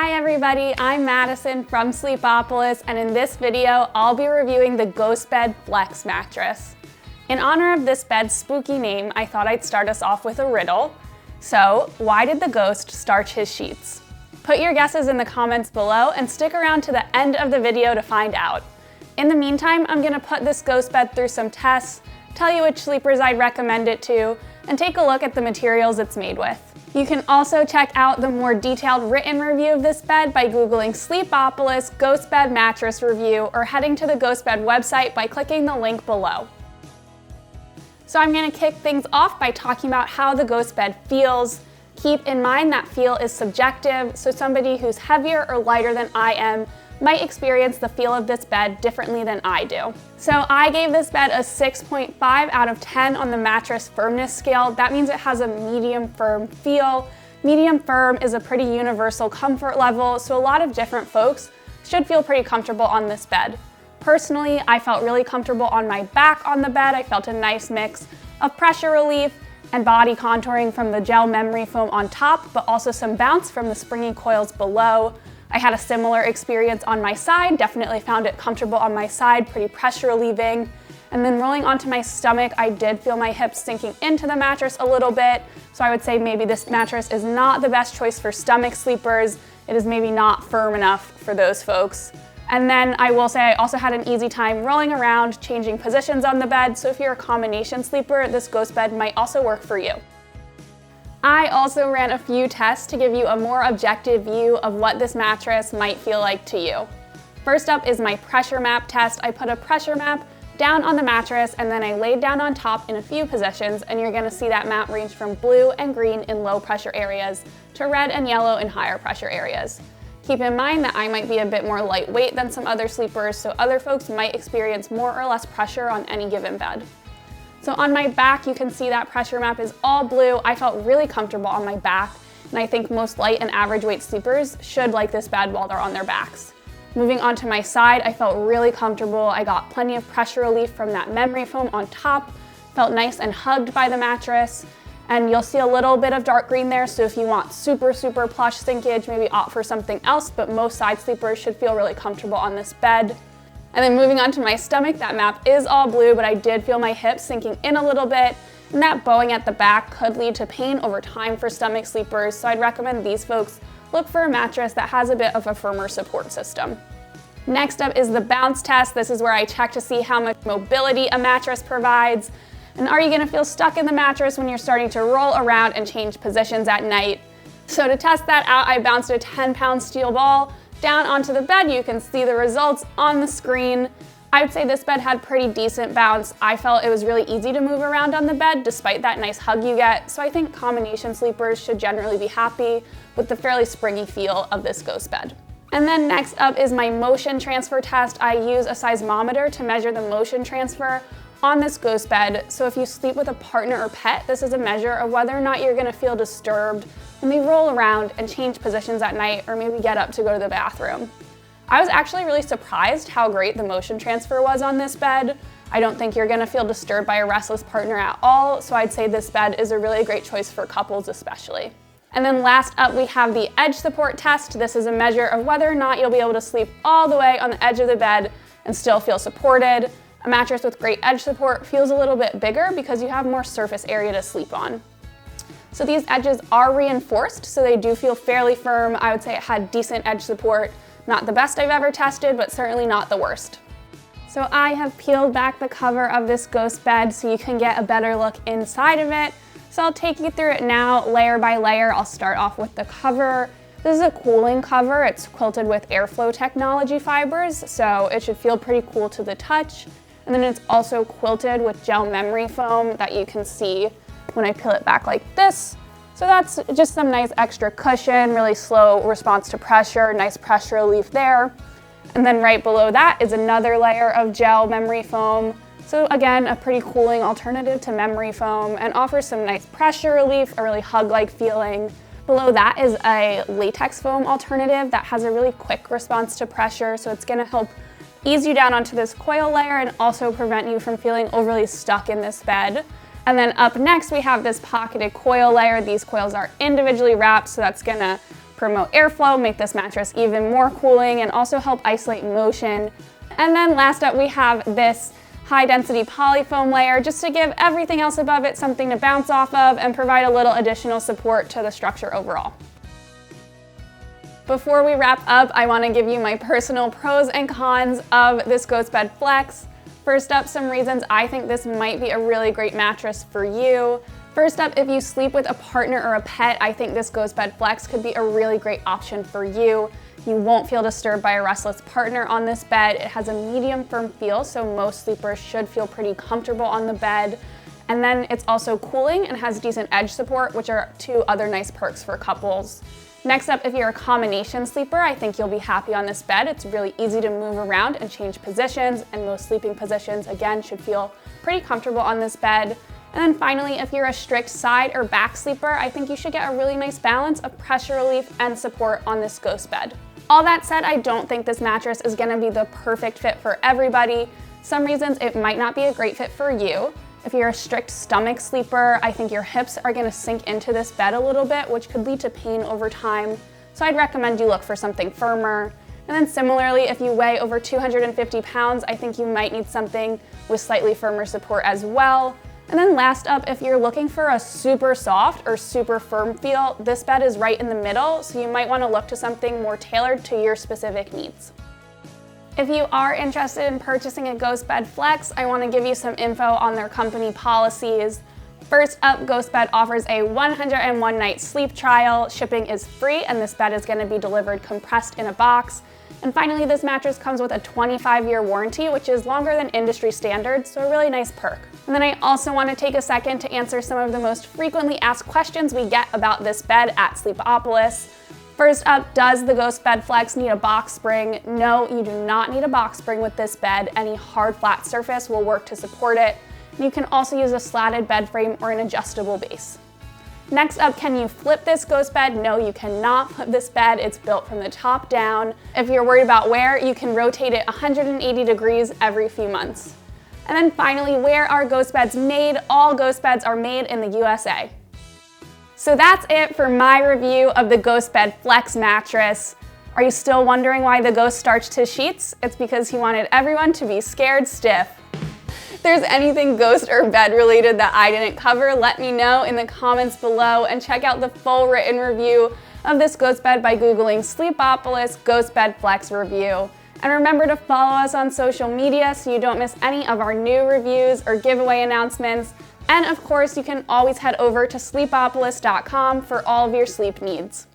Hi everybody, I'm Madison from Sleepopolis, and in this video, I'll be reviewing the GhostBed Flex mattress. In honor of this bed's spooky name, I thought I'd start us off with a riddle. So, why did the ghost starch his sheets? Put your guesses in the comments below and stick around to the end of the video to find out. In the meantime, I'm gonna put this ghost bed through some tests, tell you which sleepers I'd recommend it to, and take a look at the materials it's made with. You can also check out the more detailed written review of this bed by Googling Sleepopolis GhostBed Mattress Review or heading to the GhostBed website by clicking the link below. So I'm going to kick things off by talking about how the ghost bed feels. Keep in mind that feel is subjective, so somebody who's heavier or lighter than I am might experience the feel of this bed differently than I do. So I gave this bed a 6.5 out of 10 on the mattress firmness scale. That means it has a medium firm feel. Medium firm is a pretty universal comfort level, so a lot of different folks should feel pretty comfortable on this bed. Personally, I felt really comfortable on my back on the bed. I felt a nice mix of pressure relief and body contouring from the gel memory foam on top, but also some bounce from the springy coils below. I had a similar experience on my side, definitely found it comfortable on my side, pretty pressure relieving. And then rolling onto my stomach, I did feel my hips sinking into the mattress a little bit. So I would say maybe this mattress is not the best choice for stomach sleepers. It is maybe not firm enough for those folks. And then I will say I also had an easy time rolling around, changing positions on the bed. So if you're a combination sleeper, this ghost bed might also work for you. I also ran a few tests to give you a more objective view of what this mattress might feel like to you. First up is my pressure map test. I put a pressure map down on the mattress and then I laid down on top in a few positions, and you're gonna see that map range from blue and green in low pressure areas to red and yellow in higher pressure areas. Keep in mind that I might be a bit more lightweight than some other sleepers, so other folks might experience more or less pressure on any given bed. So on my back, you can see that pressure map is all blue. I felt really comfortable on my back, and I think most light and average weight sleepers should like this bed while they're on their backs. Moving on to my side, I felt really comfortable. I got plenty of pressure relief from that memory foam on top, felt nice and hugged by the mattress, and you'll see a little bit of dark green there, so if you want super plush sinkage, maybe opt for something else, but most side sleepers should feel really comfortable on this bed. And then moving on to my stomach, that map is all blue, but I did feel my hips sinking in a little bit, and that bowing at the back could lead to pain over time for stomach sleepers, so I'd recommend these folks look for a mattress that has a bit of a firmer support system. Next up is the bounce test. This is where I check to see how much mobility a mattress provides, and are you gonna feel stuck in the mattress when you're starting to roll around and change positions at night? So to test that out, I bounced a 10-pound steel ball down onto the bed. You can see the results on the screen. I would say this bed had pretty decent bounce. I felt it was really easy to move around on the bed despite that nice hug you get, so I think combination sleepers should generally be happy with the fairly springy feel of this ghost bed. And then next up is my motion transfer test. I use a seismometer to measure the motion transfer on this ghost bed. So if you sleep with a partner or pet, this is a measure of whether or not you're gonna feel disturbed when they roll around and change positions at night or maybe get up to go to the bathroom. I was actually really surprised how great the motion transfer was on this bed. I don't think you're gonna feel disturbed by a restless partner at all, so I'd say this bed is a really great choice for couples especially. And then last up, we have the edge support test. This is a measure of whether or not you'll be able to sleep all the way on the edge of the bed and still feel supported. A mattress with great edge support feels a little bit bigger because you have more surface area to sleep on. So these edges are reinforced, so they do feel fairly firm. I would say it had decent edge support. Not the best I've ever tested, but certainly not the worst. So I have peeled back the cover of this ghost bed so you can get a better look inside of it. So I'll take you through it now, layer by layer. I'll start off with the cover. This is a cooling cover. It's quilted with airflow technology fibers, so it should feel pretty cool to the touch. And then it's also quilted with gel memory foam that you can see when I peel it back like this. So that's just some nice extra cushion, really slow response to pressure, nice pressure relief there. And then right below that is another layer of gel memory foam. So again, a pretty cooling alternative to memory foam and offers some nice pressure relief, a really hug-like feeling. Below that is a latex foam alternative that has a really quick response to pressure, so it's gonna help ease you down onto this coil layer and also prevent you from feeling overly stuck in this bed. And then up next, we have this pocketed coil layer. These coils are individually wrapped, so that's gonna promote airflow, make this mattress even more cooling, and also help isolate motion. And then last up, we have this high density polyfoam layer just to give everything else above it something to bounce off of and provide a little additional support to the structure overall. Before we wrap up, I want to give you my personal pros and cons of this GhostBed Flex. First up, some reasons I think this might be a really great mattress for you. First up, if you sleep with a partner or a pet, I think this GhostBed Flex could be a really great option for you. You won't feel disturbed by a restless partner on this bed. It has a medium firm feel, so most sleepers should feel pretty comfortable on the bed. And then it's also cooling and has decent edge support, which are two other nice perks for couples. Next up, if you're a combination sleeper, I think you'll be happy on this bed. It's really easy to move around and change positions, and most sleeping positions, again, should feel pretty comfortable on this bed. And then finally, if you're a strict side or back sleeper, I think you should get a really nice balance of pressure relief and support on this GhostBed. All that said, I don't think this mattress is gonna be the perfect fit for everybody. Some reasons it might not be a great fit for you. If you're a strict stomach sleeper, I think your hips are gonna sink into this bed a little bit, which could lead to pain over time. So I'd recommend you look for something firmer. And then similarly, if you weigh over 250 pounds, I think you might need something with slightly firmer support as well. And then last up, if you're looking for a super soft or super firm feel, this bed is right in the middle, so you might wanna look to something more tailored to your specific needs. If you are interested in purchasing a GhostBed Flex, I want to give you some info on their company policies. First up, GhostBed offers a 101 night sleep trial. Shipping is free, and this bed is going to be delivered compressed in a box. And finally, this mattress comes with a 25-year warranty, which is longer than industry standards, so a really nice perk. And then I also want to take a second to answer some of the most frequently asked questions we get about this bed at Sleepopolis. First up, does the GhostBed Flex need a box spring? No, you do not need a box spring with this bed. Any hard, flat surface will work to support it. You can also use a slatted bed frame or an adjustable base. Next up, can you flip this GhostBed? No, you cannot flip this bed. It's built from the top down. If you're worried about wear, you can rotate it 180 degrees every few months. And then finally, where are GhostBeds made? All GhostBeds are made in the USA. So that's it for my review of the GhostBed Flex mattress. Are you still wondering why the ghost starched his sheets? It's because he wanted everyone to be scared stiff. If there's anything ghost or bed related that I didn't cover, let me know in the comments below, and check out the full written review of this GhostBed by Googling Sleepopolis GhostBed Flex review. And remember to follow us on social media so you don't miss any of our new reviews or giveaway announcements. And of course, you can always head over to sleepopolis.com for all of your sleep needs.